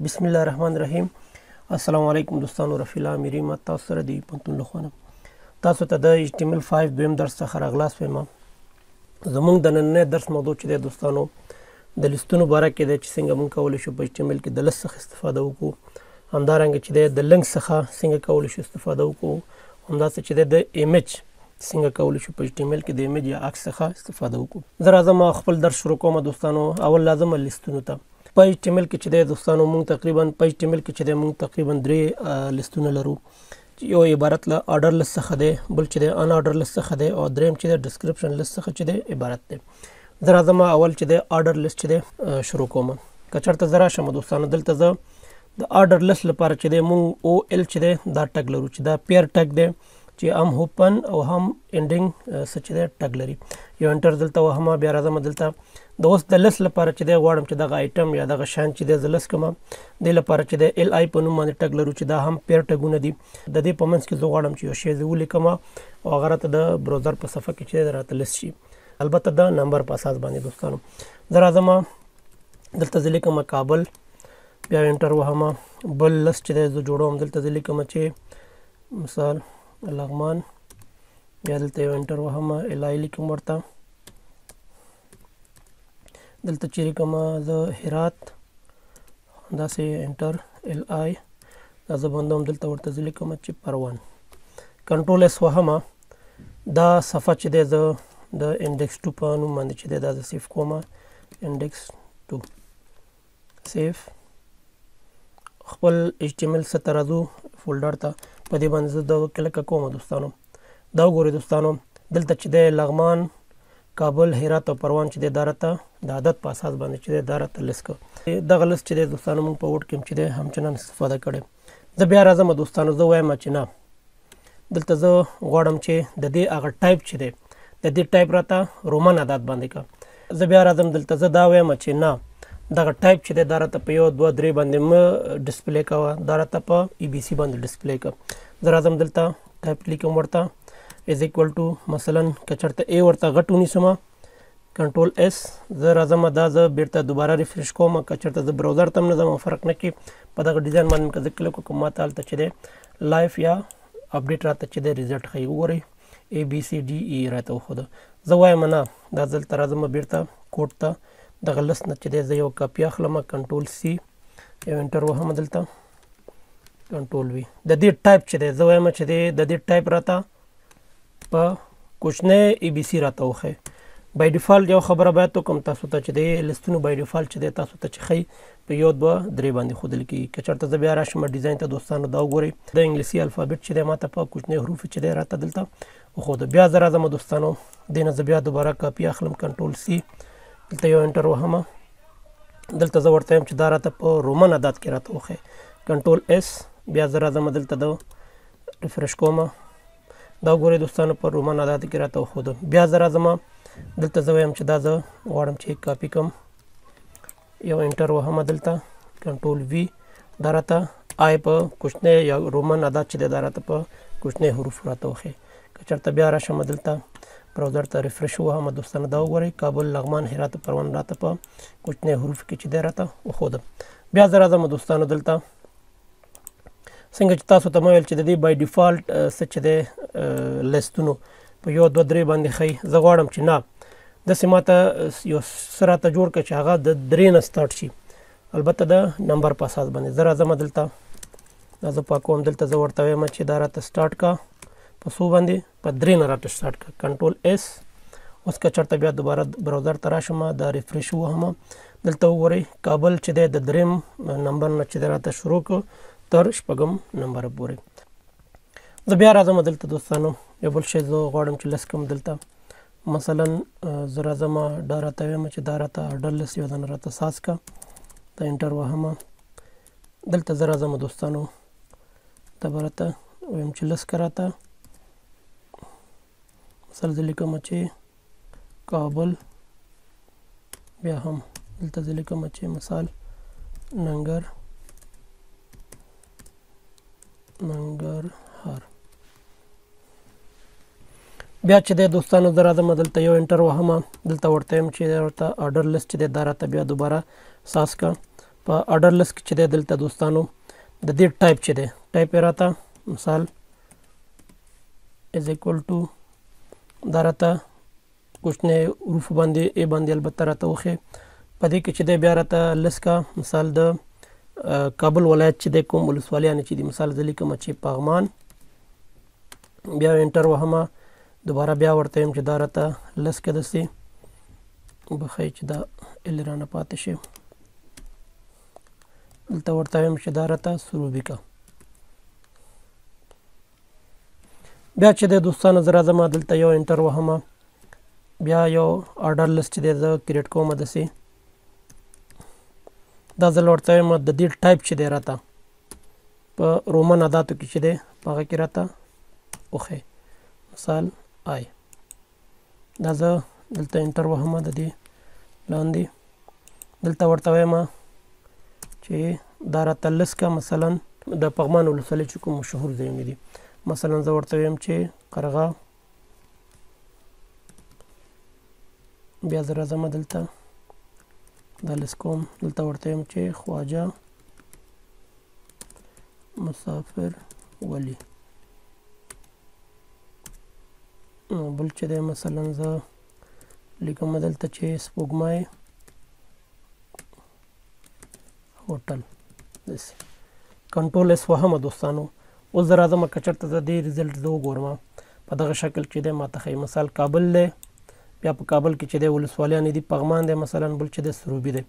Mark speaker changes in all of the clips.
Speaker 1: بسم الله الرحمن الرحیم. السلام علیکم دوستانو، رفیع الله امیری ما تاسو سره دی پنتون لخوانه تاسو ته د HTML5 دویم درس څخه راغلاس وایم. زمونږ د نننۍ درس موضوع چې دی دوستانو د لیستونو باره کې دی چې څنګه مونږ کولی شو په HTML کې د لیست څخه استفاده وکړو، همدارنګه چې دی د لینک څخه څنګه کولی شو استفاده وکړو، همداسې چې دی د ایمیج څنګه کولی شو په HTML کې د ایمیج یا عکس څخه استفاده وکړو. زه راځم خپل درس شروع کوم دوستانو. اول لازم لیستونو ته په HTML کې چې دی دوستانو مونږ تقریبا په HTML کې چې دی مونږ تقریبا درې لیستونه لرو. یو عبارت له آرډر لیست څخه دی، بل چې دی ان آرډر لیست څخه دی، او دریم چې دی ډسکرپشن لیست څخه چې دی عبارت دی. زه راځم اول چې دی آرډر لیست چې دی شروع کوم. که چېرته زه راشم دوستانو دلته زه د آرډر لیست لپاره چې دی مونږ OL چې دی دا ټګ لرو چې دا پیر ټګ دی چې هم اوپن او هم انډینګ څه چې دی ټګ لري. یو انټر دلته وهم. بیا راځم دلته د اوس د لیست لپاره چې دی غواړم چې دغه آیټم یا دغه شیان چې دی زه لیست کوم، دې لپاره چې دی LI په نوم باندې ټګ لرو چې دا هم پیر ټګونه دي. د دې په منځ کې زه غواړم چې یو شی زه ولیکم او هغه راته د براوزر په صفحه کې چې دی راته لیست شي، البته د نمبر په اساس باندې دوستانو. زه راځم دلته زه لیکم کابل، بیا انټر وهم. بل لیست چې دی زه جوړوم دلته زه لیکم چې مثال لغمان، بیا دلته یو انټر وهم LI لیکم ورته. دلته چې لیکم زه هرات، همداسې انټر LI دا زه بندوم. دلته ورته زه لیکم چې پروان. کنټرول S وهم. دا صفحه چې دی زه د انډیکس 2 په نوم باندې چې دی دا زه سیف کوم. انډیکس 2 سیف. خپل HTML څخه راځو فولډر ته، په دې باندې زه دا کلیک کوم دوستانو. دا وګورئ دوستانو دلته چې دی لغمان، کابل، هرات او پروان چې دی دا راته د عدد په اساس باندې چې دی دا راته لیست کړ. دغه لیست چې دی دوستانو موږ په وډ کې چې دی همچنان استفاده کړې. زه بیا راځم دوستانو، زه وایم چې نه، دلته زه غواړم چې د دې هغه ټایپ چې دی د دې ټایپ راته رومن عدد باندې کړه. زه بیا راځم دلته زه دا وایم چې نه، دغه ټایپ چې دی دا راته په 1 2 3 باندې ډسپلی کوه، دا راته په ABC باندې ډسپلی کړه. زه راځم دلته ټایپ لیکم ورته از ایکوال ټو مثلا که چېرته A ورته غټ ونیسم کنټرول S. زه راځم دا زه بیرته دوباره ریفریش کوم. که چېرته زه براوزر ته هم نه ځم فرق نه کوي، په دغه ډیزاین باندې که زه کلیک وکړم ماته هلته چې دی لایف یا اپډیټ راته چې دی ریزلټ ښیي. وګورئ ABCDE راته وښوده. زه وایم نه، دا دلته راځم بیرته کوډ ته، دغه لیست نه چې دی زه یو کاپي اخلم، کنټرول C یو انټر وهم دلته کنټرول V. د دې ټایپ چې دی زه وایم چې دی د دې ټایپ راته په کوچنی ABC راته وښیي. بای ډیفالټ یو خبره باید وکړم تاسو ته چې د لیستونو بای ډیفالټ چې دی تاسو ته چې ښیي په 1 2 3 باندې ښودل کېږي. که چېرته زه بیا راشم ډیزاین ته دوستانو دا وګورئ د انګلیسي الفابیټ چې دی ماته په کوچنی حروف چې دی راته دلته وښوده. بیا زه راځم دوستانو دې نه زه بیا دوباره کاپي اخلم، کنټرول C دلته یو انټر وهم. دلته زه ورته یم چې دا راته په رومن عدد کې راته وښیي، کنټرول S. بیا زه راځم دلته د ریفریش کوم، دا وګورئ دوستانو په رومن عدد کې راته وښوده. بیا زه راځم دلته زه وایم چې دا زه غواړم چې کاپي کړم، یو انټر وهم دلته کنټرول V. دا راته آی په کوچنی یا رومن عدد چې دی دا راته په کوچنی حروف راته وښیي. که چېرته بیا راشم دلته براوزر ته ریفریش وهم دوستانو دا وګورئ کابل، لغمان، هرات، پروان راته په کوچنی حروف کې چې دی راته وښوده. بیا زه راځم دوستانو دلته څنګه چې تاسو ته مې ویل چې د دې بای ډیفالټ څه چې دی لیستونو په 1 2 3 باندې ښیي. زه غواړم چې نه، داسې ماته یو څه راته جوړ کړه چې هغه د 3 نه سټارټ شي، البته د نمبر په اساس باندې. زه راځم دلته دا زه پاکوم، دلته زه ورته وایم چې دا راته سټارټ کا په څو باندې په 3 نه راته سټارټ کا، کنټرول S. اوس که چېرته بیا دوباره براوزر ته راشم دا ریفریش وهم، دلته وګورئ کابل چې دی د 3 نمبر نه چې دی راته شروع کړ تر 6 نمبر پورې. زه بیا راځم دلته دوستانو یو بل شی زه غواړم چې لیست کړم. دلته مثلا زه راځم دا راته وایم چې دا راته آرډر لیست یو ځل راته ساز کا، دا انټر وهم. دلته زه راځم دوستانو دا به راته وایم چې لیست که راته مثلا زه لیکم چې کابل، بیا هم دلته زه لیکم چې مثال ننګرهار. بیا چې دی دوستانو زه راځم دلته یو انټر وهم، دلته ورته یم چې ورته آرډر لیست چې دی دا راته بیا دوباره ساز کا. په آرډر لیست کې چې دی دلته دوستانو د دې ټایپ چې دی ټایپ یې راته مثال از اکول ټو دا راته کوچنی حروف باندې ای باندې البته راته وښیي. په دې کې چې دی بیا راته لیست کا مثال د کابل ولایت چې دی کوم ولسوالیانې چې دي مثال زه لیکم چې پغمان بیا انټر وهمه دوباره بیا ورته یم چې دا راته لیست کې داسې بخی چې دا ال رانه پاتې شي دلته ورته یم چې دا راته سروبي کا. بیا چې د دوستانو زه راځم دلته یو انټر وهمه بیا یو آرډر لیست چې دی زه کریټ کوم داسې دا ځل ورته یم د دې ټایپ چې دی راته په رومن عداتو کې چې دی په هغه کې راته وښیي مثال آی. دا زه دلته انټر وهمه د دې لاندې دلته ورته وایم چې دا راته لیست کا مثلا د پغمان ولسوالۍ چې کوم مشهور ځایونه دي مثلا زه ورته وایم چې قرغه بیا زه راځم دلته دا لیست کوم دلته ورته وایم چې خواجه مسافر ولی بل چې دی مثلا زه لیکم دلته چې سپوږمۍ هوټل داسې کنټرول اس وهمه دوستانو. اوس زه راځم که چېرته زه دې ریزلټ زه وګورم په دغه شکل چې دی ماته ښیي مثال کابل دی بیا په کابل کې چې دی ولسوالیانې دي پغمان دی مثلا بل چې دی سروبي دی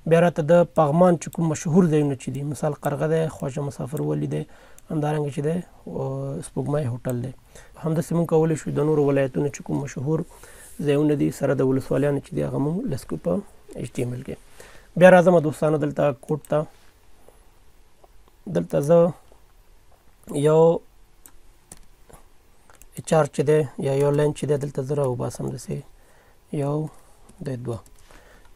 Speaker 1: بیا راته د پغمان چې کوم مشهور ځایونه چې دي مثال قرغه دی خواجه مسافر ولی دی همدارنګه چې دی سپوږمۍ هوټل دی. همداسې موږ کولی شو د نورو ولایتونو چې کوم مشهور ځایونه دي سره د ولسوالیانو چې دي هغه موږ لیست کړو په ایچ ټي ایم ایل کې. بیا راځم دوستانو دلته کوډ ته دلته زه یو اچ آر چې دی یا یو لاین چې دی دلته زه راوباسم داسې یو د دوه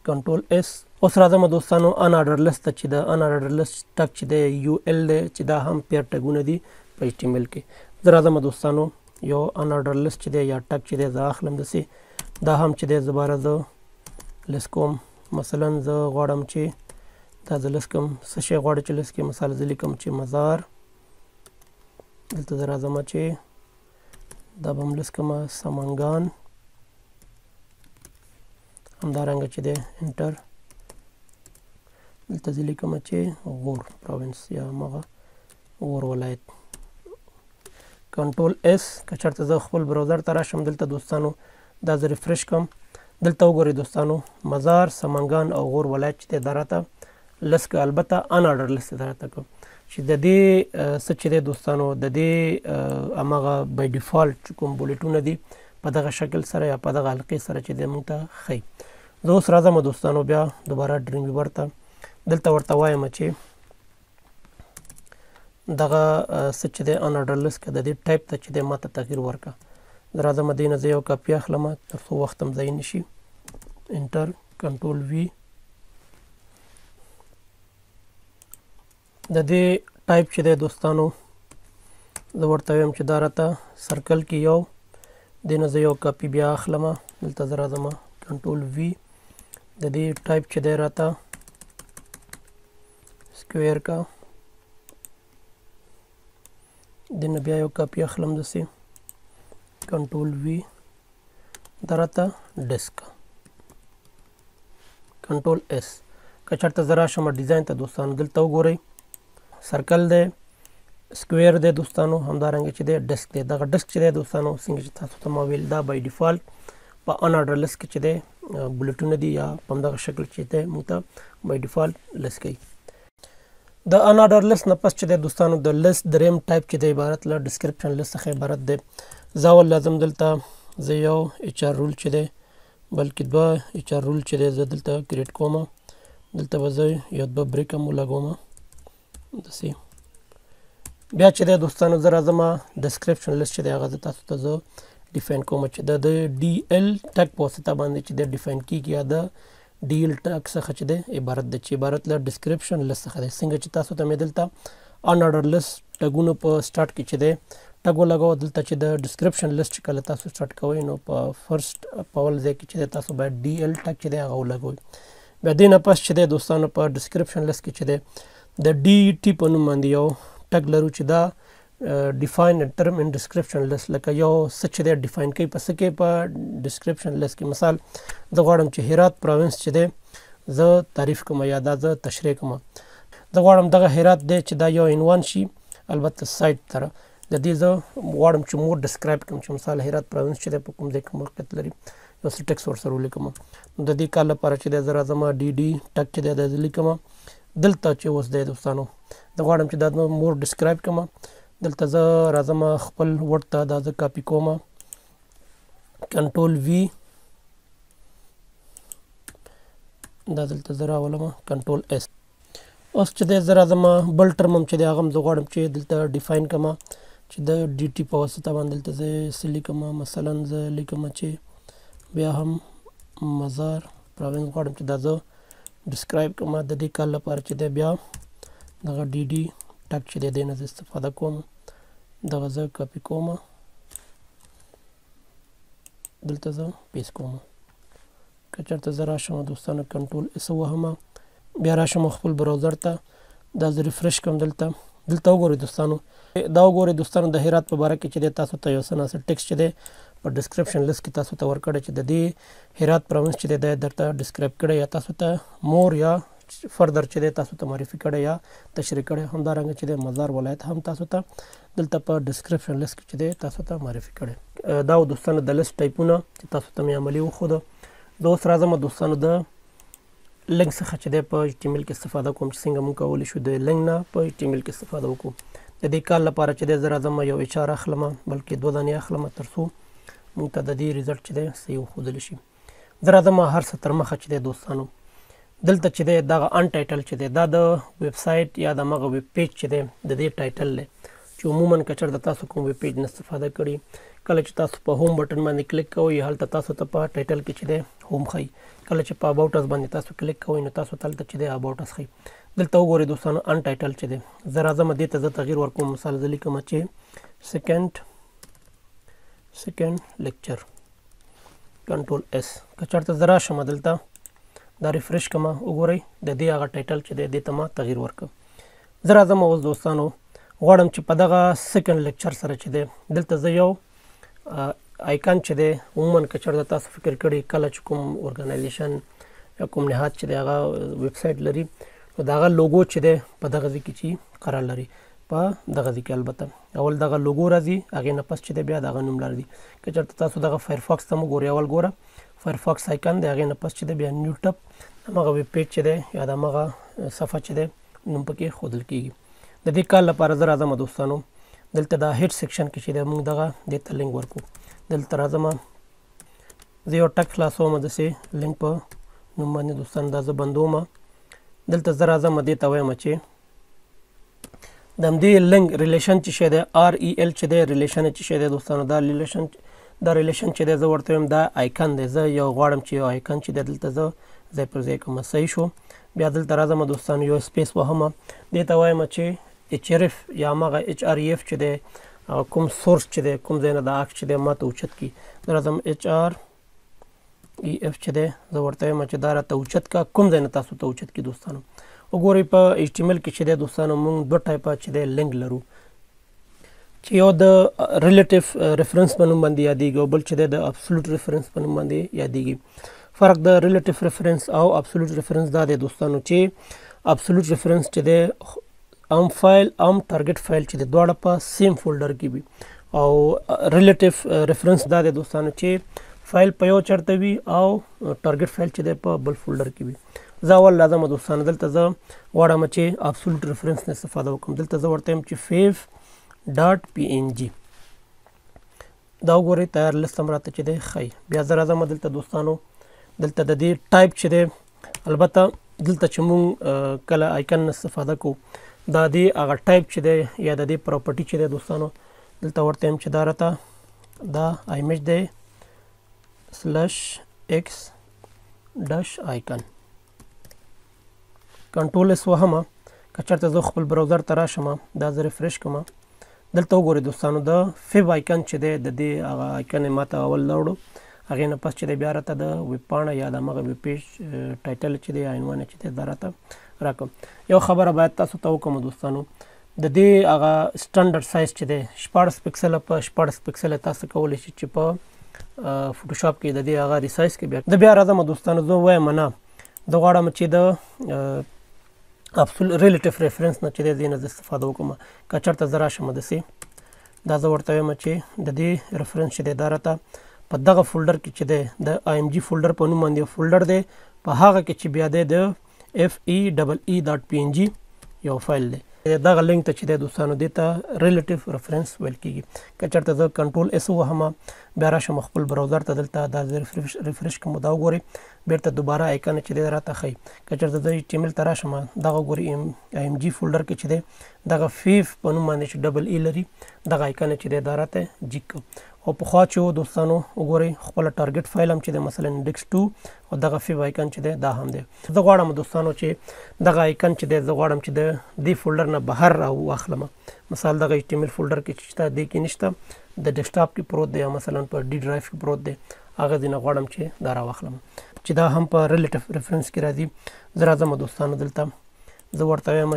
Speaker 1: کنټرول اس. اوس راځم دوستانو ان آرډر لیست ته چې د ان آرډر لیست ټک چې دی یو ال دی چې دا هم پیر ټګونه دي په ایچ ټي ایم ایل کې. زه راځم دوستانو یو ان آرډر لیست چې دی یا ټک چې دی زه اخلم داسې دا هم چې دی زباره زه لیست کوم مثلا زه غواړم چې دا زه لیست کوم څه شی غواړم چې لیست کړم مثال زه لیکم چې مزار دلته زه راځم چې دا به هم لیست کوم سمنګان همدارنګه چې دی انټر دلته زه لیکم چې غور پروینس یا مغه غور ولایت کنټرول اس. که چېرته زه خپل براوزر ته راشم دلته دوستانو دا زه ریفرش کوم دلته وګورئ دوستانو مزار سمنګان او غور ولایت چې دی دا راته لیست که البته ان آرډر لیست دا راته کوم چې د دې څه چې دی دوستانو د دې هماغه بای ډیفالټ چې کوم بولیټونه دي په دغه شکل سره یا په دغه حلقې سره چې دی موږ ته ښیي. زه اوس راځم دوستانو بیا دوباره ډریم ویور ته دلته ورته وایم چې دغه څه چې دی ان آرډر لیست که د دې ټایپ ته چې دی ماته تغییر ورکړه. زه راځم دې نه زه یو کاپي اخلم تر څو وخت هم ضایع نه شي انټر کنټرول وي. د دې ټایپ چې دی دوستانو زه ورته وایم چې دا راته سرکل کې یو دې نه زه یو کاپي بیا اخلم دلته زه راځم کنټرول وي د دې ټایپ چې دی راته سکویر کا دې نه بیا یو کاپي اخلم داسې کنټرول وي دا راته ډیسک کنټرول اس. که چېرته زه راشم ډیزاین ته دوستانو دلته وګورئ سرکل دی سکویر دی دوستانو همدارنګه چې دی ډیسک دی. دغه ډیسک چې دی دوستانو څنګه چې تاسو ته ما ویل دا بای ډیفالټ په ان آرډر لیست کې چې دی بولیټونه دي یا په همدغه شکل چې دی موږ ته بای ډیفالټ لیست کوي. د ان آرډر لیست نه پس چې دی دوستانو د لیست دریم ټایپ چې دی عبارت له ډسکرپشن لیست څخه عبارت دی. زه اول لازم دلته زه یو ایچ آر رول چې دی بلکې دوه ایچ آر رول چې دی زه دلته کریټ کوم دلته به زه یو دوه بریک هم ولګوم داسې. بیا چې دی دوستانو زه راځم ډسکرپشن لیست چې دی هغه زه تاسو ته زه ډیفاین کوم چې د ډي ایل ټک په واسطه باندې چې دی ډیفاین کیږي یا د ډي ایل ټک څخه چې دی عبارت دی چې عبارت له ډسکرپشن لیست څخه دی. څنګه چې تاسو ته مې دلته ان آرډر لیست ټګونو په سټارټ کې چې دی ټګ ولګوه دلته چې د ډسکرپشن لیست چې کله تاسو سټارټ کوئ نو په فرست په اول ځای کې چې تاسو باید ډي ایل ټګ چې دی هغه ولګوئ. بیا دې نه پس چې دی دوستانو په ډسکرپشن لیست کې چې دی د ډي ټي په نوم باندې یو ټګ لرو چې دا ډیفاین ټرم ان ډسکرپشن لیست لکه یو څه چې دی ډیفاین کوي په څه کې په ډسکرپشن لیست کې. مثال زه غواړم چې هرات پروینس چې دی زه تعریف کوم یا دا زه تشریح کوم. زه غواړم دغه هرات دی چې دا یو عنوان شي البته سایت سره د دې زه غواړم چې مور ډسکرایب کړم چې مثال هرات پروینس چې دی په کوم ځای کې موقعیت لري یو څه ټیکس ورسره ولیکم. د دې کار لپاره چې دی زه راځم ډي ډي ټګ چې دی دا زه لیکم. دلته چې اوس دی دوستانو زه غواړم چې دا مور ډسکرایب کړم. دلته زه راځم خپل ورډ ته دا زه کاپي کوم کنټرول وي دا دلته زه راولم کنټرول اس. اوس چې دی زه راځم بل ټرم هم چې دی هغه هم زه غواړم چې دلته ډیفاین کړم چې د ډي ټي په واسطه باندې دلته زه څه لیکم. مثلا زه لیکم چې بیا هم مزار پروینس غواړم چې دا زه ډسکرایب کړم. د دې کار لپاره چې دی بیا دغه ډي ډي ټګ چې دی دې نه زه استفاده کوم دغه زه کاپي کوم دلته زه پیسټ کوم. که چېرته زه راشم دوستانو کنټرول اس ووهم بیا راشم خپل براوزر ته دا زه ریفرش کوم. دلته وګورئ دوستانو دا وګورئ دوستانو د هرات په باره کې چې دی تاسو ته یو څه ناڅه ټیکسټ چې دی په ډسکرپشن لیست کې تاسو ته ورکړی چې د دې هرات پروینس چې دی دا درته ډسکرایب کړی یا تاسو ته مور یا فردر چې دی تاسو ته معرفي کړی یا تشریح کړی. همدارنګه چې دی مزار ولایت هم تاسو ته دلته په ډسکرپشن لیست کې چې دی تاسو ته معرفي کړی. دا دوستانو د لیست ټایپونه چې تاسو ته مې عملي وښوده. زه اوس راځم دوستانو د لینک څخه چې دی په ایچ ټي ایم ایل کې استفاده کوم چې څنګه موږ کولی شو د لینک نه په ایچ ټي ایم ایل کې استفاده وکړو. د دې کار لپاره چې دی زه راځم یو ایچ آر اخلم بلکې 2 دانې اخلم تر څو موږ ته د دې ریزلټ چې دی صحیح وښودلی شي. زه راځم هر څه تر مخه چې دی دوستانو دلته چې دی دغه ان ټایټل چې دی دا د ویب سایټ یا د هغه ویب پیج چې دی د دې ټایټل دی چې عموما که چېرته تاسو کوم ویب پیج نه استفاده کړي کله چې تاسو په هوم بټن باندې کلیک کوئ هلته تاسو ته په ټایټل کې چې دی هوم ښایي. کله چې په اباوټ اس باندې تاسو کلیک کوئ نو تاسو ته هلته چې دی اباوټ اس ښایي. دلته وګورئ دوستانو ان ټایټل چې دی زه راځم دې ته زه تغییر ورکوم. مثال زه لیکم چې سیکنډ لیکچر کنټرول اس. که چېرته زه راشم دلته دا ریفرش کړم وګورئ د دې هغه ټایټل چې دی دې ته ما تغییر ورکړم. زه راځم اوس دوستانو غواړم چې په دغه سیکنډ لیکچر سره چې دی دلته زه یو آیکن چې دی عموما که چېرته تاسو فکر کړي کله چې کوم ارګنایزیشن یا کوم نهاد چې دی هغه ویب سایټ لري نو د هغه لوګو چې دی په دغه ځای کې چې قرار لري په دغه ځای کې البته اول دغه لوګو راځي هغې نه پس چې دی بیا دغه نوم راځي. که چېرته تاسو دغه فایرفاکس ته مو ګورئ اول ګوره فایرفاکس آیکن دی هغې نه پس چې دی بیا نیو ټب همغه ویب پیج چې دی یا د همغه صفحه چې دی نوم پکې ښودل کېږي. د دې کار لپاره زه راځم دوستانو دلته دا هیډ سیکشن کې چې دی موږ دغه دې ته لینک ورکړو. دلته راځم زه یو ټک خلاصوم داسې لینک په نوم باندې دوستانو دا زه بندوم. دلته زه راځم دې ته وایم چې د همدې لینک ریلیشن چې شی دی REL چې دی ریلیشن چې شی دی دوستانو دا ریلیشن چې دی زه ورته وایم دا آیکن دی. زه یو غواړم چې یو آیکن چې دی دلته زه ځای پر ځای کوم صحیح شو. بیا دلته راځم دوستانو یو سپیس وهم دې ته وایم چې HRF یا همغه HREF چې دی کوم سورس چې دی کوم ځای نه د عکس چې دی ما ته اوچت کړي. زه راځم HREF چې دی زه ورته وایم چې دا راته اوچت کړه کوم ځای نه تاسو ته اوچت کړي. دوستانو وګورئ په ایچ ټي ایم ایل کې چې دی دوستانو موږ 2 ټایپه چې دی لینک لرو چې یو د ریلیټیو ریفرنس په نوم باندې یادېږي او بل چې دی د ابسولوټ ریفرنس په نوم باندې یادېږي. فرق د ریلیټیو ریفرنس او ابسولوټ ریفرنس دا دی دوستانو چې ابسولوټ ریفرنس چې دی عام فایل عام ټارګټ فایل چې دی دواړه په سیم فولډر کې وي او ریلیټیو ریفرنس دا دی دوستانو چې فایل په یو چېرته وي او ټارګټ فایل چې دی په بل فولډر کې وي. زه اول راځم دوستانو دلته زه غواړم چې ابسولوټ ریفرنس نه استفاده وکړم. دلته زه ورته یم چې fav.png دا وګورئ تیار لیست هم راته چې دی ښایي. بیا زه راځم دلته دوستانو دلته د دې ټایپ چې دی البته دلته چې مونږ کله آیکن نه استفاده کوو دا دې هغه ټایپ چې دی یا د دې پراپرټي چې دی دوستانو دلته ورته یم چې دا راته دا ایمیج دی /x ډش آیکن کنټرول اس وهم. که چېرته زه خپل براوزر ته راشم دا زه ریفرش کوم دلته وګورئ دوستانو د فیب آیکن چې دی د دې هغه آیکن یې ما ته اول راوړو هغې نه پس چې دی بیا راته د ویب پاڼه یا د همغه ویب پیج ټایټل چې دی عنوان چې دی دا راته راکړم. یو خبره باید تاسو ته وکړم دوستانو، د دې هغه سټنډرډ سایز چې دی 14 پکسله په 14 پکسله تاسو کولی شئ چې په فوټوشاپ کې د دې هغه ریسایز کې بیا راځم دوستانو. زه وایم نه، زه غواړم چې د ریلیټیو ریفرنس نه چې دی دې نه زه استفاده وکړم. که چېرته زه راشم داسې دا زه ورته وایم چې د دې ریفرنس چې دی دا راته په دغه فولډر کې چې دی د آی ایم جي فولډر په نوم باندې فولډر دی، په هغه کې چې بیا دی د FEEE.png یو فایل دی. دغه لینک ته چې دی دوستانو دې ته ریلیټیو ریفرنس ویل کېږي. که چېرته زه کنټرول اس ووهم بیا راشم خپل براوزر ته، دلته دا ریفرش کوم دا وګورئ بیرته دوباره آیکن چې دی راته ښیي. که چېرته زه HTML ته راشم دغه ګورئ آی ایم جي فولډر کې چې دی دغه فیف په نوم باندې چې ډبل ای لري دغه آیکن چې دی دا راته جیک کړ. او پخوا چې دوستانو وګورئ خپله ټارګټ فایل هم چې دی مثلا انډکس 2 او دغه فیف آیکن چې دی دا هم دی. زه غواړم دوستانو چې دغه آیکن چې دی زه غواړم چې د دې فولډر نه بهر راواخلم. مثال دغه HTML فولډر کې چې شته دې کې نشته، د ډیسکټاپ کې پروت دی یا مثلا په ډي ډرایو کې پروت دی، هغه ځینې غواړم چې دا راواخلم چې دا هم په ریلیټیو ریفرنس کې راځي. زه راځم دوستانو دلته زه ورته وایم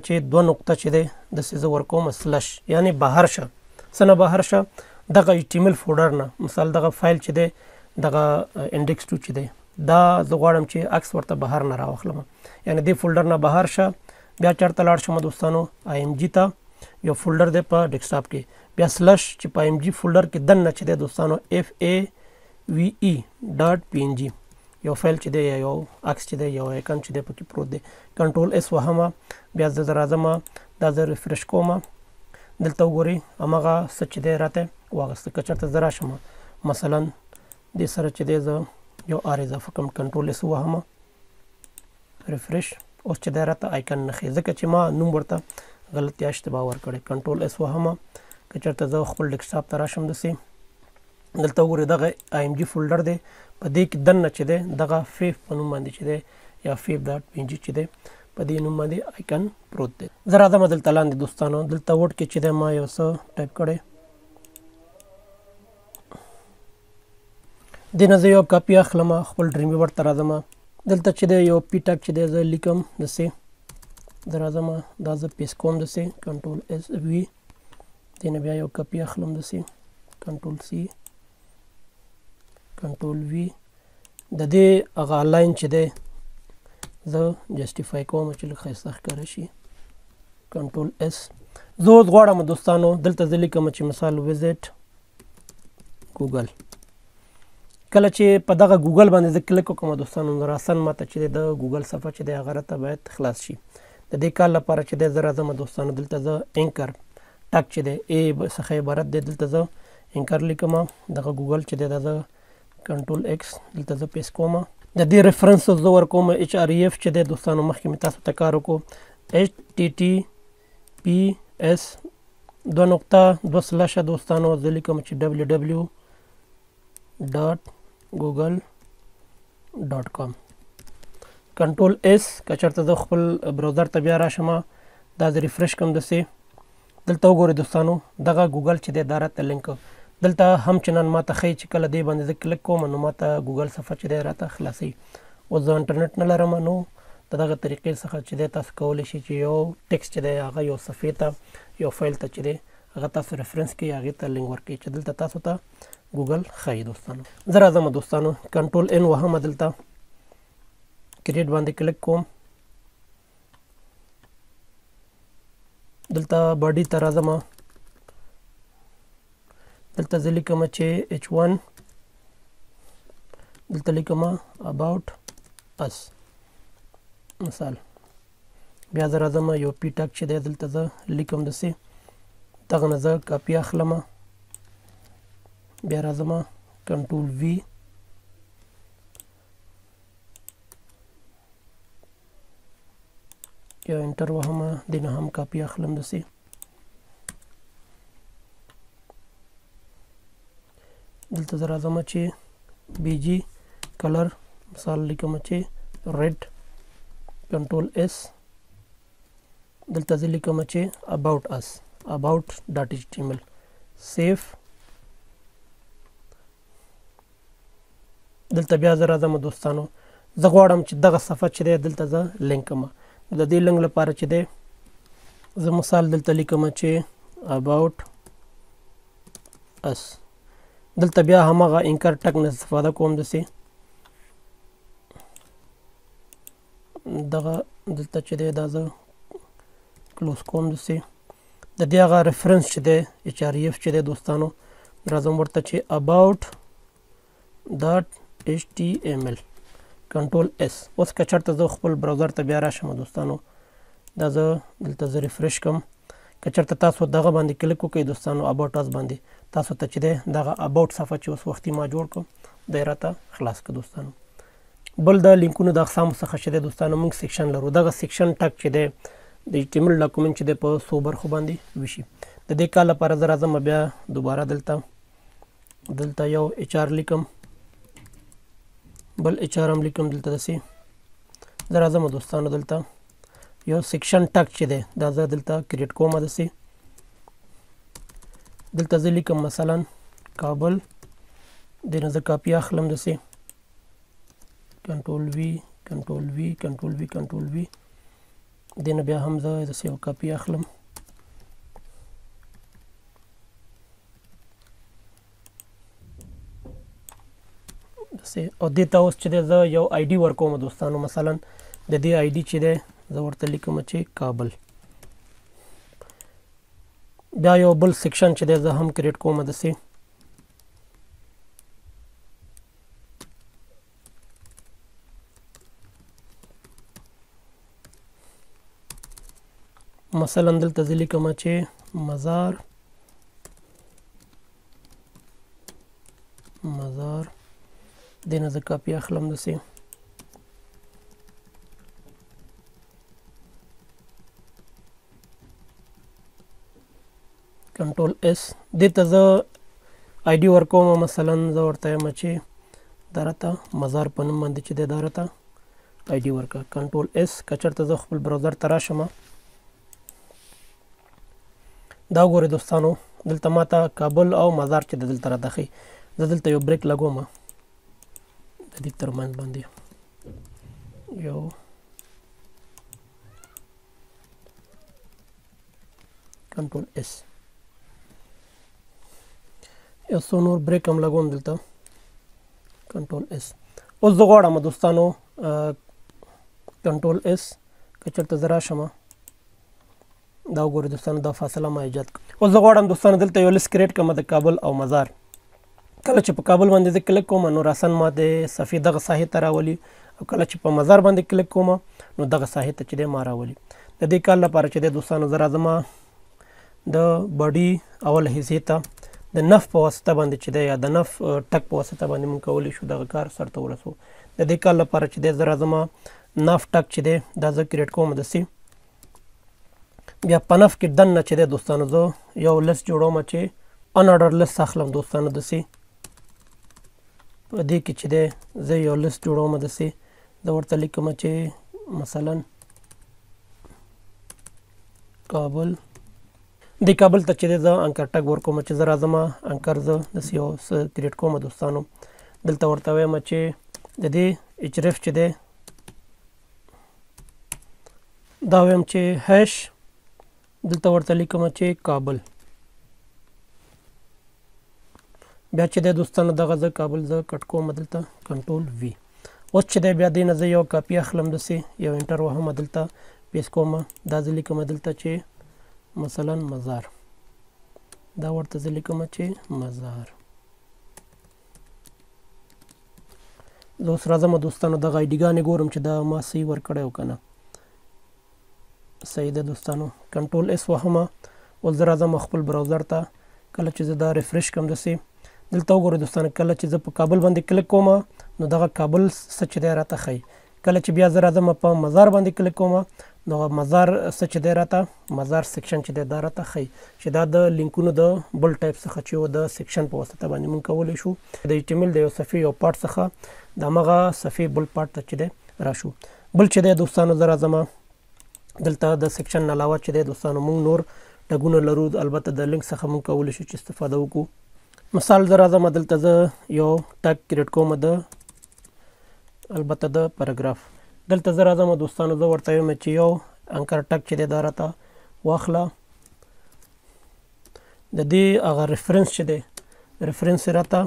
Speaker 1: چې 2 نقطه چې دی داسې زه ورکوم سلش یعنې بهر شه. څه نه بهر شه؟ دغه HTML فولډر نه، مثال دغه فایل چې دی دغه انډکس 2 چې دی دا زه غواړم چې عکس ورته بهر نه راواخلم، یعنې دې فولډر نه بهر شه. بیا چېرته لاړ شم دوستانو آی ایم جي ته، یو فولډر دی په ډیسکټاپ کې، بیا سلش چې په آی ایم جي فولډر کې دننه چې دی دوستانو FAVE.png یو فایل چې دی یا یو عکس چې دی یو آیکن چې دی پکې پروت دی. کنټرول اس وهم بیا زه راځم دا زه ریفرش کوم، دلته وګورئ همغه څه چې دی راته واغسته. که چېرته زه راشم مثلا دې سره چې دی زه یو آر اضافه کړم، کنټرول اس وهم ریفرش، اوس چې دی راته آیکن نه ښیي ځکه چې ما نوم ورته غلط یا اشتباه ورکړی. کنټرول اس وهم که چېرته زه خپل ډیسکټاپ ته راشم داسې دلته وګورئ دغه آی ایم جي فولډر دی، په دې کې دننه چې دی دغه فیف په نوم باندې چې دی یا FAVE.png چې دی په دې نوم باندې آیکن پروت دی. زه راځم دلته لاندې دوستانو، دلته وډ کې چې دی ما یو څه ټایپ کړی، دې نه زه یو کاپي اخلم خپل ډریمي ورډ ته راځم. دلته چې دی یو پی ټاګ چې دی زه لیکم داسې، زه راځم دا زه پیسټ کوم داسې کنټرول اس وي، دې نه بیا یو کاپي اخلم داسې کنټرول سی کنټرول وي، د دې هغه لاین چې دی زه جسټیفای کوم چې لږ ښایسته ښکاره شي. کنټرول اس زه اوس غواړم دوستانو دلته زه لیکم چې مثال ویزټ ګوګل. کله چې په دغه ګوګل باندې زه کلیک وکړم دوستانو نو راسن ماته چې د ګوګل صفحه چې دی هغه راته باید خلاص شي. د دې کار لپاره چې دی زه راځم دوستانو دلته زه انکر ټک چې دی ای څخه عبارت دی، دلته زه انکر لیکم، دغه ګوګل چې دی دا زه کنټرول ایکس دلته زه پیسټ کوم. د دې ریفرنس زه ورکوم HREF چې دی دوستانو مخکې مې تاسو ته کار وکړو HTTPS 2.2/ دوستانو زه لیکم چې www.google.com. کنټرول اس که چېرته زه خپل براوزر ته بیا راشم دا زه ریفرش کوم داسې دلته وګورئ دوستانو دغه ګوګل چې دی دا راته لینک دلته همچنان ماته ښیي چې کله دې باندې زه کلیک کوم نو ماته ګوګل صفحه چې دی راته خلاصوي. اوس زه انټرنیټ نه لرم نو د دغه طریقې څخه چې دی تاسو کولی شئ چې یو ټکسټ چې دی هغه یو صفحې ته یو فایل ته چې دی هغه تاسو ریفرنس کړئ، هغې ته لینک ورکړئ چې دلته تاسو ته ګوګل ښایي. دوستانو زه راځم دوستانو کنټرول ان وهم دلته کریټ باندې کلیک کوم، دلته باډي ته راځم، دلته زه لیکم چې H1 دلته لیکم about us مثال، بیا زه راځم یو پی ټاګ چې دی دلته زه لیکم داسې دغه نه زه کاپي اخلم، بیا راځم کنټرول وي یا انټر وهم دې نه هم کاپي اخلم داسې دلته زه راځم چې بیجی کلر مثال لیکم چې ریډ، کنټرول اس دلته زه لیکم چې about us about.html سیف دلته بیا زه راځم دوستانو زه غواړم چې دغه صفحه چې دی دلته زه لینک کړم. د دې لینک لپاره چې دی زه مثال دلته لیکم چې about us. دلته بیا همغه انکر ټک نه استفاده کوم دسې دغه دلته چې دی دا زه کلوز کوم دسې د دې هغه ریفرنس چې دی href چې دی دوستانو راځم ورته چې about .html کنټرول اس. اوس که چېرته زه خپل براوزر ته بیا راشم دوستانو دا زه دلته زه ریفرش کړم که چېرته تاسو دغه باندې کلیک وکړئ دوستانو about us باندې تاسو ته چې دی دغه about صفحه چې اوس وختي ما جوړ کړم دی راته خلاص کړه دوستانو. بل د لینکونو د اقسامو څخه چې دی دوستانو موږ سیکشن لرو. دغه سیکشن ټک چې دی د HTML ډاکومنټ چې دی په څو برخو باندې وشي. د دې کار لپاره زه راځم بیا دوباره دلته یو HR لیکم بل HR هم لیکم دلته داسې زه راځم دوستانو دلته یو سیکشن ټک چې دی دا زه دلته کریټ کوم داسې دلته زه لیکم مثلا کابل دې نه زه کاپي اخلم داسې کنټرول وی دې نه بیا هم زه داسې یو کاپي اخلم او دې ته اوس چې دی زه یو آی ډي ورکوم دوستانو مثلا د دې آی ډي چې دی زه ورته لیکم چې کابل. بیا یو بل سیکشن چې دی زه هم کریټ کوم داسې مثلا دلته زه لیکم چې مزار دې نه زه کاپي اخلم داسې کنټرول اس. دې ته زه آی ډي ورکوم مثلا زه ورته یم چې دا راته مزار په نوم باندې چې دی دا راته آی ډي ورکړه کنټرول اس. که چېرته زه خپل براوزر ته راشم دا ګورئ دوستانو دلته ماته کابل او مزار چې دلته راته ښیي. زه دلته یو بریک لګوم د دې ترمنځ باندې یو کنټرول اس یو څو نور بریک هم لګوم دلته کنټرول اس. اوس زه غواړم دوستانو کنټرول اس که چېرته زه راشم دا وګورئ دوستانو دا فاصله ما ایجاد کړه. اوس زه غواړم دوستانو دلته یو لیست کریټ کړم د کابل او مزار. کله چې په کابل باندې زه کلیک کوم نو راسن ما د صفحې دغه ساحې ته راولي او کله چې په مزار باندې کلیک کوم نو دغه ساحې ته چې دی ما راولي. د دې کار لپاره چې دی دوستانو زه راځم د باډي اول حصې ته د نف په واسطه باندې چې دی یا د نف ټک په واسطه باندې موږ کولی شو دغه کار سرته ورسو. د دې کار لپاره چې دی زه راځم نف ټک چې دی دا زه کریټ کوم داسې بیا په نف کې دننه چې دی دوستانو زه یو لیست جوړوم چې ان آرډر لیست اخلم دوستانو داسې په دې کې چې دی زه یو لیست جوړوم داسې زه ورته لیکم چې مثلا کابل د کابل ته چې دی زه انکر ټک ورکوم چې زه راځم انکر زه داسې یو څه کریټ کوم دوستانو دلته ورته وایم چې د دې href چې دی دا وایم چې هش دلته ورته لیکم چې کابل. بیا چې دی دوستانو دغه زه کابل زه کټ کوم دلته کنټرول وی. اوس چې دی بیا دې نه زه یو کاپي اخلم داسې یو انټر وهم دلته پیس کوم دا زه لیکم دلته چې مثلا مزار دا ورته زه لیکم چې مزار. زه اوس راځم دوستانو دغه آی ډي ګانې ګورم چې دا ما صحیح ورکړی و که نه. صحیح ده دوستانو کنټرول اس وهم اوس زه راځم خپل براوزر ته کله چې زه دا ریفرش کړم داسې دلته وګورئ دوستانو کله چې زه په کابل باندې کلیک کوم نو دغه کابل څه چې دی راته ښیي. کله چې بیا زه راځم په مزار باندې کلیک کوم نو مزار څه چې دی راته مزار سیکشن چې دی دا راته ښیي چې دا د لینکونو د بل ټایپ څخه چې و د سیکشن په واسطه باندې موږ کولی شو د HTML د یو صفحې یو پارټ څخه د همغه صفحې بل پارټ ته چې دی راشو. بل چې دی دوستانو زه راځم دلته د سیکشن نه علاوه چې دی دوستانو موږ نور ټګونه لرو البته د لینک څخه موږ کولی شو چې استفاده وکړو. مثال زه راځم دلته زه یو ټګ کریټ کوم د البته د پاراګراف. دلته زه راځم دوستانو، زه ورته وایم چې یو انکر ټک چې دی دا راته واخله. د دې هغه ریفرنس چې دی ریفرنس راته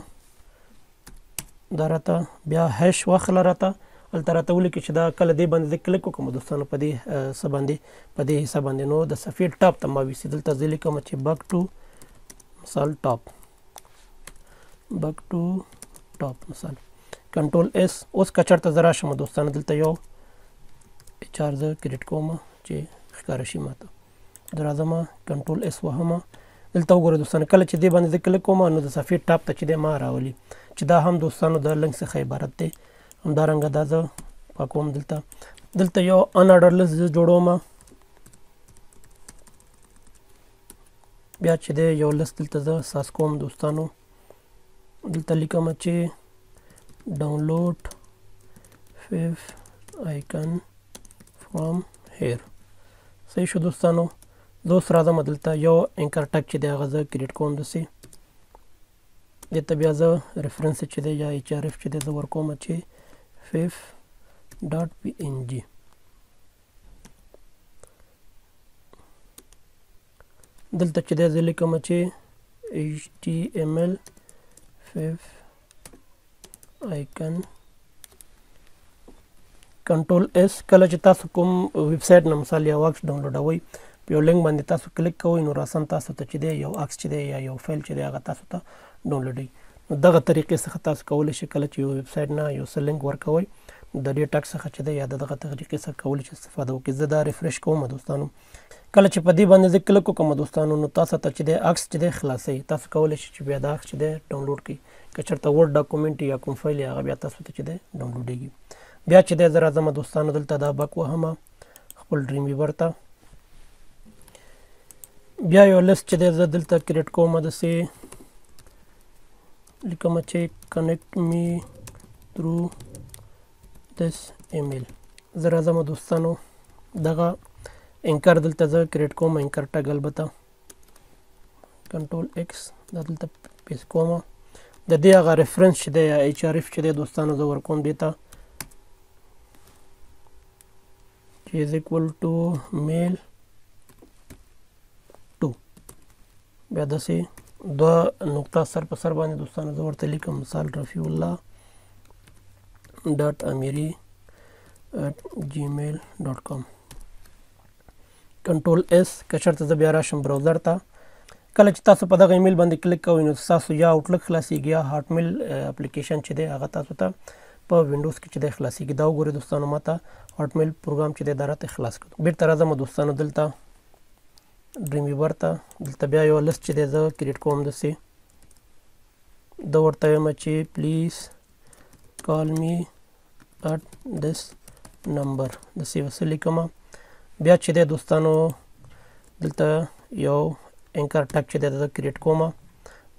Speaker 1: دا راته بیا هش واخله راته هلته راته ولیکي چې دا کله دې باندې زه کلیک وکړم دوستانو په دې څه باندې په دې حصه باندې نو د صفحې ټاپ ته ما ویسي. دلته زه لیکم چې بک ټو مثال ټاپ بک ټو ټاپ مثال کنټرول اس. اوس که چېرته زه راشم دوستانو دلته یو اچ آر زه کریټ کوم چې ښکاره شي ماته. زه راځم کنټرول اس وهم. دلته وګورئ دوستانو کله چې دې باندې زه کلیک کوم نو د صفحې ټاپ ته چې دی ما راولي چې دا هم دوستانو د لنک څخه عبارت دی. همدارنګه دا زه پاکوم. دلته یو ان آرډر لیست زه جوړوم. بیا چې دی یو لیست دلته زه ساس کوم دوستانو. دلته لیکم چې ډاونلوډ فیف آیکن فرام هیر. صحیح شو دوستانو. زه اوس راځم دلته یو انکر ټک چې دی هغه زه کریټ کوم داسې. دې ته بیا زه ریفرنس چې دی یا ایچ آر اف چې دی زه ورکوم چې فیف ډاټ پی ان جي. دلته چې دی زه لیکم چې ایچ ټي ایم ایل فیف آیکن کنټرول اس. کله چې تاسو کوم ویب سایټ نه مثال یا واکس ډاونلوډوئ په یو لینک باندې تاسو کلیک کوئ نو راسن تاسو ته چې دی یو عکس چې دی یا یو فایل چې دی هغه تاسو ته ډاونلوډوي. نو دغه طریقې څخه تاسو کولی شئ کله چې یو ویب سایټ نه یو څه لینک ورکوئ د دې ټک څخه چې دی یا دغه طریقې څخه کولی شئ استفاده وکړئ. زه دا ریفریش کوم دوستانو. کله چې په دې باندې زه کلیک وکړم دوستانو نو تاسو ته چې دی عکس چې دی خلاصوي. تاسو کولی شئ چې بیا دا عکس چې دی ډاونلوډ کړئ. که چېرته ورډ ډاکومنټ یا کوم فایل هغه بیا تاسو ته چې دی ډاونلوډېږي. بیا چې دی زه راځم دوستانو دلته دا بک وهم خپل ډریم ویور ته. بیا یو لیست چې دی زه دلته کریټ کوم داسې لیکم چې کنیکټ می تھرو دس ایمیل. زه راځم دوستانو دغه انکر دلته زه کریټ کوم انکر ټګ البته کنټرول ایکس دا دلته پیس کوم. د دې هغه ریفرنس چې دی یا ایچ آر اف چې دی دوستانو زه ورکوم دې ته چې از ایکول ټو میل ټو. بیا داسې دوه نقطه سر په سر باندې دوستانو زه ورته لیکم مثال رفیع الله ډاټ امیری ایٹ جیمیل ډاټ کام. کنټرول اس. که چېرته زه بیا راشم براوزر ته کله چې تاسو په دغه ایمیل باندې کلیک کوئ نو تاسو یا آوټلک خلاصیږي یا هاټ میل اپلیکیشن چې دی هغه تاسو ته په وینډوز کې چې دی خلاصیږي. دا وګورئ دوستانو ما ته هاټ میل پروګرام چې دی دا راته خلاص کړو. بیرته راځم دوستانو دلته ډریم ویور ته. دلته بیا یو لیست چې دی زه کریټ کوم داسې. زه ورته وایم چې پلیز کال می اټ دس نمبر داسې ورسې لیکم. بیا چې دی دوستانو دلته یو انکر ټک چې دی زه کریټ کوم.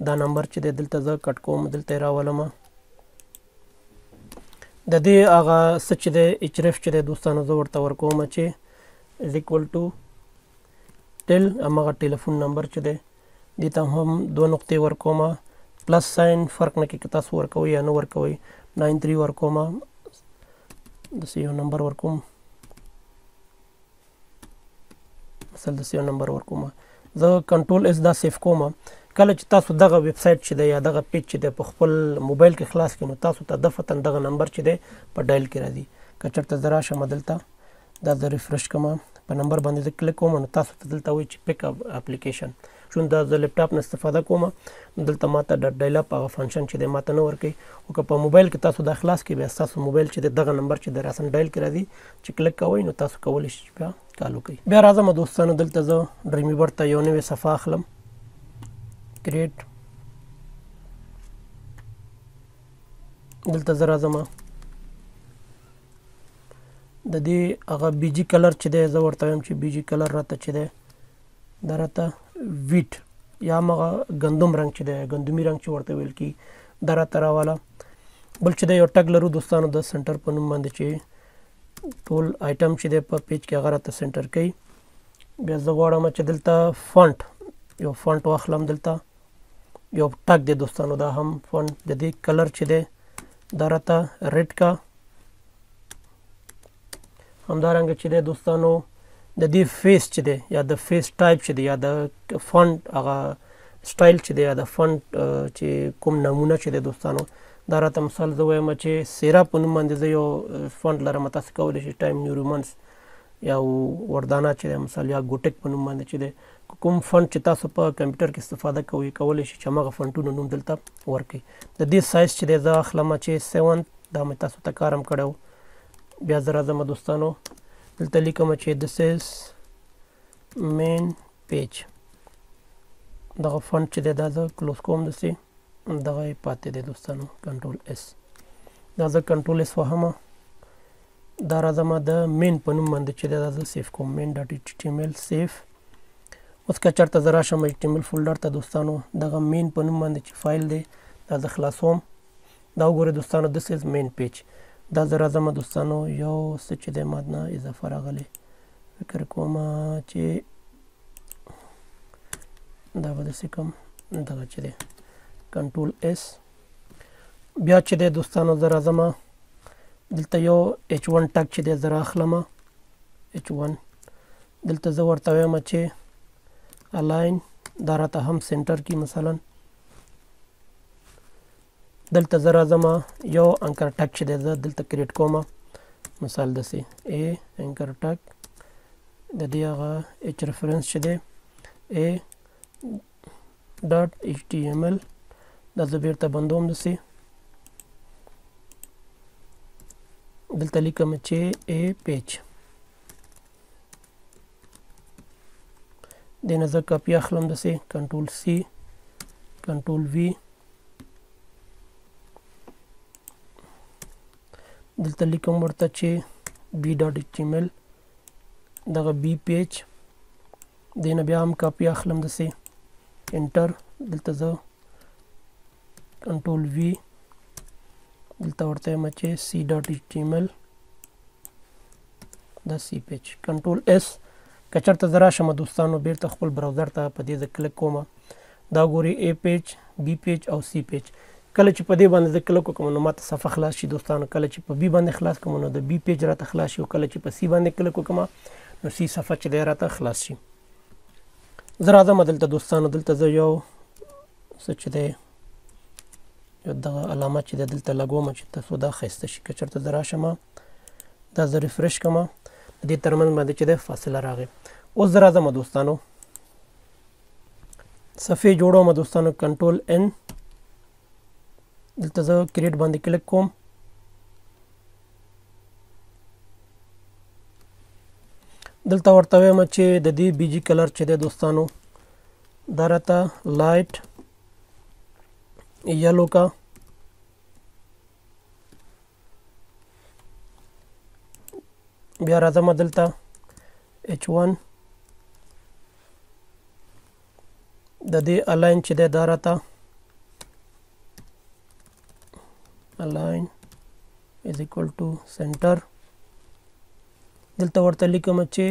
Speaker 1: دا نمبر چې دی دلته زه کټ کوم دلته یې راولم. د دې هغه څه چې دی ایچ ریف چې دی دوستانو زه ورته ورکوم چې از ایکول ټو ټل همغه ټلیفون نمبر چې دی دې ته هم دوه نقطې ورکوم پلس ساین فرق نه کوي که تاسو ورکوئ یا نه ورکوئ. 93 ورکوم داسې یو نمبر ورکوم مثلا داسې یو نمبر ورکوم. زه کنټرول اس دا سیف کوم. کله چې تاسو دغه ویب سایټ چې دی یا دغه پیج چې دی په خپل موبایل کې خلاص کړئ نو تاسو ته دفتن دغه نمبر چې دی په ډایل کې راځي. که چېرته زه راشم دلته دا زه ریفریش کوم په نمبر باندې زه کلیک کوم نو تاسو ته دلته وایي چې پیک اپ اپلیکیشن. چون دا زه لیپټاپ نه استفاده کوم نو دلته ماته د ډایل اپ هغه فنکشن چې دی ماته نه ورکوي. او که په موبایل کې تاسو دا خلاص کړئ بیا ستاسو موبایل چې دی دغه نمبر چې دی راسن ډایل کې راځي چې کلیک کوئ نو تاسو کولی شئ بیا کال وکړئ. بیا راځم دوستانو دلته زه ډریم ویور ته یو نوې صفحه اخلم کریټ. دلته زه راځم د دې هغه بي جي کلر چې دی زه ورته وایم چې بي جي کلر راته چې دی دا راته ویټ یا همغه ګندم رنګ چې دی ګندمي رنګ چې ورته ویل کېږي دا راته راواله. بل چې دی یو ټګ لرو دوستانو د سنټر په نوم باندې چې ټول آیټم چې دی په پیج کې هغه راته سنټر کوي. بیا زه غواړم چې دلته فونټ یو فونټ واخلم. دلته یو ټګ دی دوستانو دا هم فونټ د دې کلر چې دی دا راته ریډ کا همدارنګه چې دی دوستانو د دې فیس چې دی یا د فیس ټایپ چې دی یا د فونټ هغه سټایل چې دی یا د فونټ چې کوم نمونه چې دی دوستانو دا راته مثال زه وایم چې سیرا په نوم باندې زه یو فونټ لرم تاسو کولی شئ ټایم نیو رومانس یا وردانا چې دی مثال یا ګوټک په نوم باندې چې دی کوم فونټ چې تاسو په کمپیوټر کې استفاده کوئ کولی شئ چې هماغه فونټونو نوم دلته ورکړئ د دې سایز چې دی زه اخلم چې 7 دا مې تاسو ته کار هم کړی و بیا زه راځم دوستانو دلته لیکم چې this is main page دغه فونټ چې دی دا زه کلوز کوم داسې دغه یې پاتې دی دوستانو کنټرول اس دا زه کنټرول اس وهم دا راځم د مین په نوم باندې چې دی دا زه سیف کوم مین ډاټ ایچ ټي ایم ایل سیف اوس که چېرته زه راشم ایچ ټي ایم ایل فولډر ته دوستانو دغه مین په نوم باندې چې فایل دی دا زه خلاصوم دا وګورئ دوستانو this is main page دا زه راځم دوستانو یو څه چې دی ما نه اضافه راغلی فکر کوم چې دا به داسې کوم دغه چې دی کنټرول اس بیا چې دی دوستانو زه راځم دلته یو H1 ټک چې دی زه راخلم H1 دلته زه ورته وایم چې الاین دا راته هم سنټر کې مثلا دلته زه راځم یو انکر ټک چې دی زه دلته کریټ کوم مثال داسې A انکر ټک د دې هغه H ریفرنس چې دی A ډاټ ایچ ټي ایم ایل دا زه بیرته بندوم داسې دلته لیکم چې A پیج دې نه زه کاپي اخلم داسې کنټرول C کنټرول V دلته لیکم ورته چې B ډاټ ایچ ټي ایم ایل دغه B پیج دې نه بیا هم کاپي اخلم داسې انټر دلته زه کنټرول V دلته ورته یم چې C ډاټ ایچ ټي ایم ایل دا C پیج کنټرول S که چېرته زه راشم دوستانو بیرته خپل براوزر ته په دې زه کلیک کوم دا ګورئ A پیج B پیج او C پیج کله چې په دې باندې زه کلیک وکړم نو ماته صفحه خلاص شي دوستانو کله چې په B باندې خلاص کړم نو د B پیج راته خلاص شي او کله چې په C باندې کلیک وکړم نو C صفحه چې دی راته خلاص شي زه راځم دلته دوستانو دلته زه یو څه چې دی یو دغه علامه چې دی دلته لګوم چې تاسو دا ښایسته شي که چېرته زه راشم دا زه ریفرش کړم د دې ترمنځ باندې چې دی فاصله راغی اوس زه راځم دوستانو صفحې جوړوم دوستانو کنټرول N دلته زه کریټ باندې کلیک کوم دلته ورته وایم چې د دې بیجی کلر چې دی دوستانو دا راته لایټ یلو کا بیا راځم دلته H1 د دې الاین چې دی دا راته align is equal to center دلته ورته لیکم چې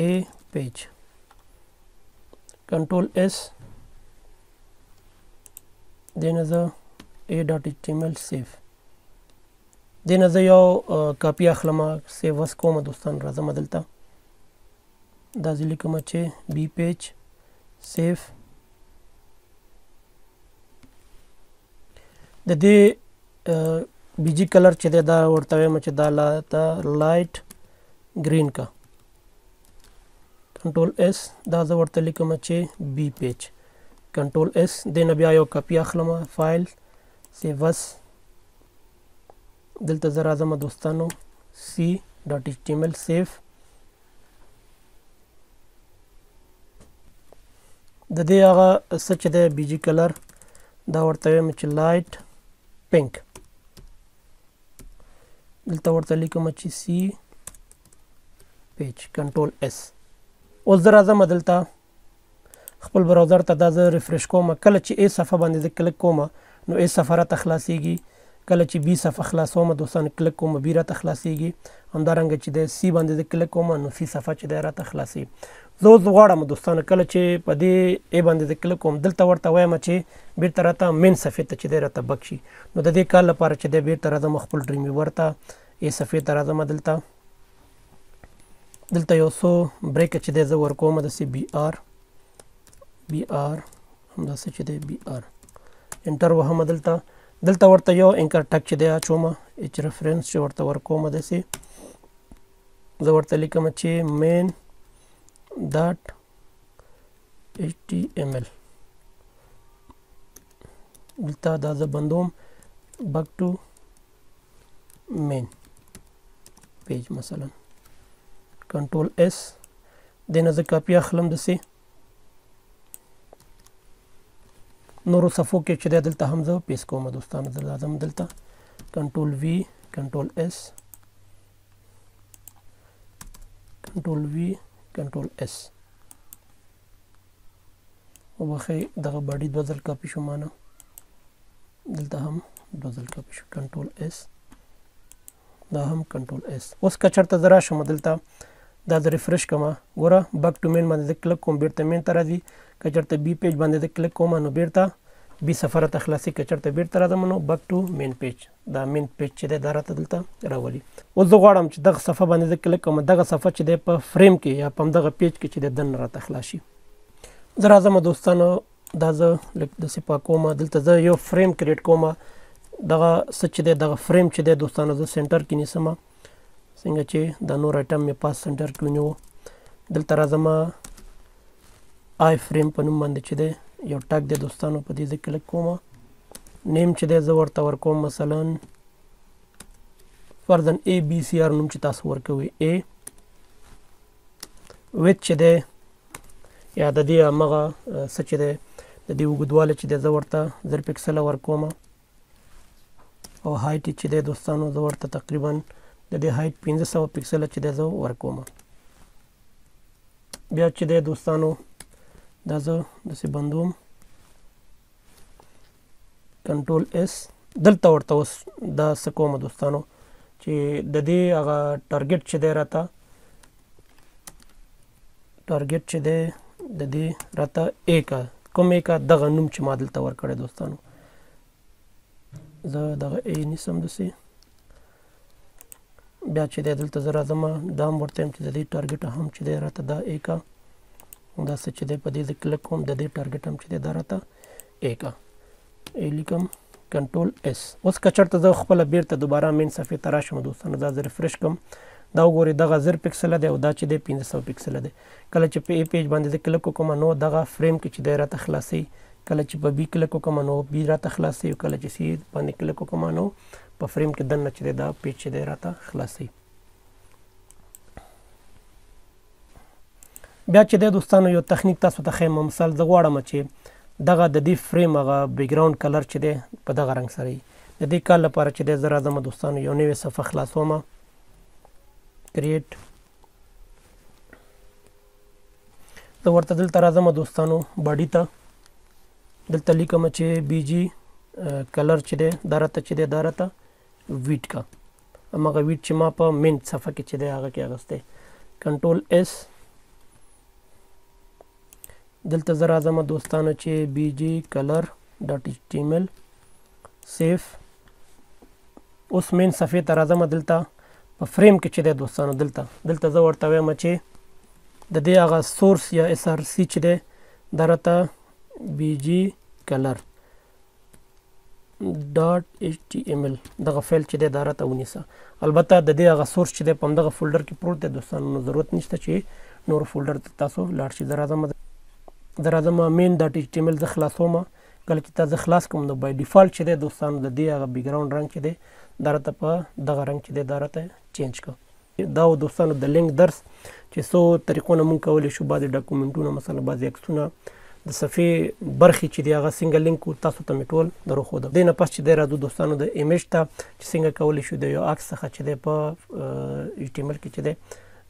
Speaker 1: A پیج کنټرول S دینه زه A ډاټ ایچ ټي ایم ایل سیف دینه زه یو کاپي اخلم سیو وس کوم دوستان راځم دلته دا زه لیکم چې B پیج سیف د دې بیجی کلر چې دی دا ورته وایم چې دا لایټ ګرین کا کنټرول اس دا زه ورته لیکم چې بی پیج کنټرول اس دې نه بیا یو کاپي اخلم فایل سیو اس دلته زه راځم دوستانو سی ډاټ ایچ ټي ایم ایل سیف د دې هغه څه چې دی بیجی کلر دا ورته وایم چې لایټ پینک دلته ورته لیکم چې سی پیج کنټرول اس اوس زه راځم دلته خپل براوزر ته دا زه ریفرش کوم کله چې A صفحه باندې زه کلیک کوم نو A صفحه راته خلاصیږي کله چې B صفحه خلاصوم دوستان کلیک کوم B راته خلاصیږي همدارنګه چې د C باندې زه کلیک کوم نو C صفحه چې دی راته خلاصي زه اوس غواړم دوستان کله چې په دې A باندې زه کلیک کوم دلته ورته وایم چې بیرته راته مین صفحې ته چې دی راته بک شي نو د دې کار لپاره چې دی بیرته راځم خپل ډریم ویور ته A صفحې ته راځم دلته دلته یو څو بریک چې دی زه ورکوم داسې بي آر همداسې چې دی بي آر انټر وهم. دلته ورته یو انکر ټک چې دی اچوم اچ ریفرنس چې ورته ورکوم داسې زه ورته لیکم چې مین ډاټ HTML. دلته دا زه بندوم back to main page مثلا کنټرول اس دینه زه کاپی اخلم دسې نورو صفو کې چې دلته هم زه پیس کوم دوستانو. زه لازم دلته کنټرول وی کنټرول اس کنټرول وی کنټرول اس وبخې دغه باډي دوه ځل کاپی شو مانه دلته هم دوه ځل کاپی شو کنټرول اس دا هم کنټرول اس. اوس که چېرته زه راشم دلته دا زه ریفرش کوم ګوره بک ټو مین باندې زه کلک کوم بیرته مین ته راځي. که چېرته بي پیج باندې زه کلک کوم نو بیرته بي صفحه راته خلاصي. که چېرته بیرته راځم نو بک ټو مین پیج دا مین پیج چې دی دا راته دلته راولي. اوس زه غواړم چې دغه صفحه باندې زه کلک کوم دغه صفحه چې دی په فریم کې یا په همدغه پیج کې چې دی دننه راته خلاص شي. زه راځم دوستانو دا زه لږ داسې پاکوم. دلته زه یو فریم کریټ کوم. دغه څه چې دی دغه فریم چې دی دوستانو زه سنټر کې نیسم څنګه چې دا نور آیټم مې پاس سنټر کې ونیو. دلته راځم آی فریم په نوم باندې چې دی یو ټاک دی دوستانو په دې زه کلک کوم. نیم چې دی زه ورته ورکوم مثلا فرضاً ABCR نوم چې تاسو ورکوئ A. ویت چې دی یا د دې همغه څه چې دی د دې اوږدوالی چې دی زه ورته 0 پکسله ورکوم او هایټ چې دی دوستانو زه ورته تقریبا د دې هایټ 1500 پکسله چې دی زه ورکوم. بیا چې دی دوستانو دا زه داسې بندوم کنټرول اس. دلته ورته اوس دا څه کوم دوستانو چې د دې هغه ټارګټ چې دی راته ټارګټ چې دی د دې راته ایکا کوم ایکا دغه نوم چې ما دلته ورکړی دوستانو زه دغه ای نیسم داسې. بیا چې دی دلته زه راځم دا هم ورته یم چې د دې ټارګټ هم چې دی راته دا ایکا دا څه چې دی په دې زه کلک کوم د دې ټارګټ هم چې دی دا راته ایکا ای لیکم کنټرول اس. اوس که چېرته زه خپله بیرته دوباره مین صفحې ته راشم دوستانو دا زه ریفرش کړم دا وګورئ دغه 0 پکسله دی او دا چې دی 1500 پکسله دی. کله چې په ای پیج باندې زه کلک وکړم نو دغه فریم کې چې دی راته خلاصوي. کله چې په بي کلک وکړم نو بي راته خلاصوي. کله چې سی باندې کلک وکړم نو په فریم کې دننه چې دی دا پیج چې دی راته خلاصوي. بیا چې دی دوستانو یو تخنیک تاسو ته ښیم مثال زه غواړم چې دغه د دې فریم هغه بیکګراوند کلر چې دی په دغه رنګ سره وي. د دې کار لپاره چې دی زه راځم دوستانو یو نوې صفحه خلاصوم کریټ. زه ورته دلته راځم دوستانو باډي ته دلته لیکم چې BG کلر چې دی دا راته چې دی دا راته ویټ کا همغه ویټ چې ما په مین صفحه کې چې دی هغه کې اغوستی. کنټرول اس دلته زه راځم دوستانو چې BG کلر ډاټ HTML سیف. اوس مین صفحې ته راځم دلته په فریم کې چې دی دوستانو دلته زه ورته وایم چې د دې هغه سورس یا SRC چې دی دا راته BG کلر ډاټ HTML دغه فایل چې دی دا راته ونیسه. البته د دې هغه سورس چې دی په همدغه فولډر کې پروت دی دوستانو نو ضرورت نشته چې نور فولډر ته تاسو لاړ شئ. زه راځم مین ډاټ HTML زه خلاصوم. کله چې تاسو خلاص کوم نو بای ډیفالت چې دی دوستانو د دې هغه بیکګراوند رنګ چې دی دا راته په دغه رنګ چې دی دا راته چینج کړه. دا و دوستانو د لینک درس چې څو طریقو نه مونږ کولی شو بعضې ډاکومنټونه مثلا بعضې عکسونه د صفحې برخې چې دی هغه څنګه لینک تاسو ته مې ټول درښودم. دې نه پس چې دی راځو دوستانو د ایمیج ته چې څنګه کولی شو د یو عکس څخه چې دی په HTML کې چې دی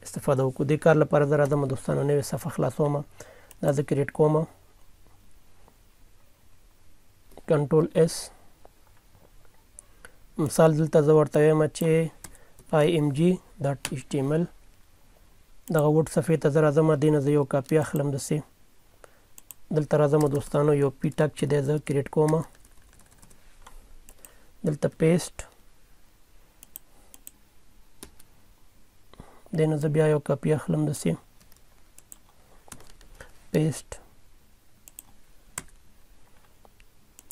Speaker 1: استفاده وکړو. دې کار لپاره زه راځم دوستانو نوې صفحه خلاصوم دا زه کریټ کوم کنټرول اس. مثال دلته زه ورته وایم چې img.html دغه وډ صفحې ته زه راځم دې نه زه یو کاپي اخلم داسې دلته راځم دوستانو یو پی ټاګ چې دی زه کریټ کوم دلته پیسټ دې نه زه بیا یو کاپي اخلم داسې پیسټ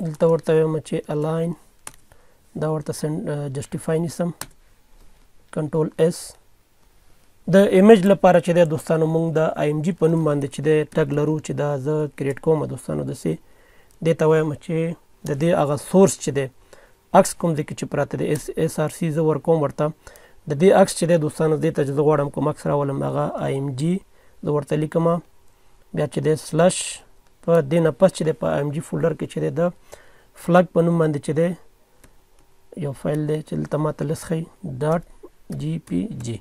Speaker 1: دلته ورته وایم چې الاین دا ورته جسټیفای نیسم کنټرول اس د ایمیج لپاره چې د دوستانو موږ د آی ام جی په نوم باندې چې د ټګ لرو چې دا زه کریټ کوم دوستانو داسې دې ته وایم چې د دې هغه سورس چې دی عکس کوم ځای کې چې پراته دی اس آر سی زه ورکوم ورته د دې عکس چې دی دوستانو دې ته چې زه غواړم کوم عکس راولم هغه آی ام جی زه ورته لیکم بیا چې دی سلش په دې نه پس چې دی په آی ام جی فولډر کې چې دی د فلګ په نوم باندې چې دی یو فایل دی چې دلته ماته لسخی ډاټ جی پی جی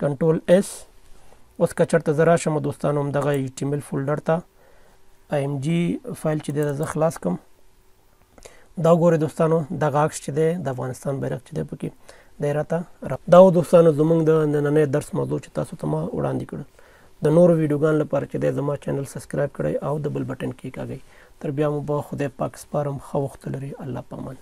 Speaker 1: کنټرول اس اوس که چېرته زه راشم دوستانو همدغه ایچ ټي ایم ایل فولډر ته آی ام جی فایل چې دی زه خلاص کړم دا وګورئ دوستانو دغه عکس چې دی د افغانستان بیرغ چې دی پکې دی راته دا دوستانو زموږ د نننۍ درس موضوع چې تاسو ته ما وړاندې کړل د نورو ویډیوګانو لپاره چې دی زما چینل سبسکرایب کړئ او د بل بټن کې کاږئ تر بیا مو به خدای پاک سپارم ښه وخت لري الله پامان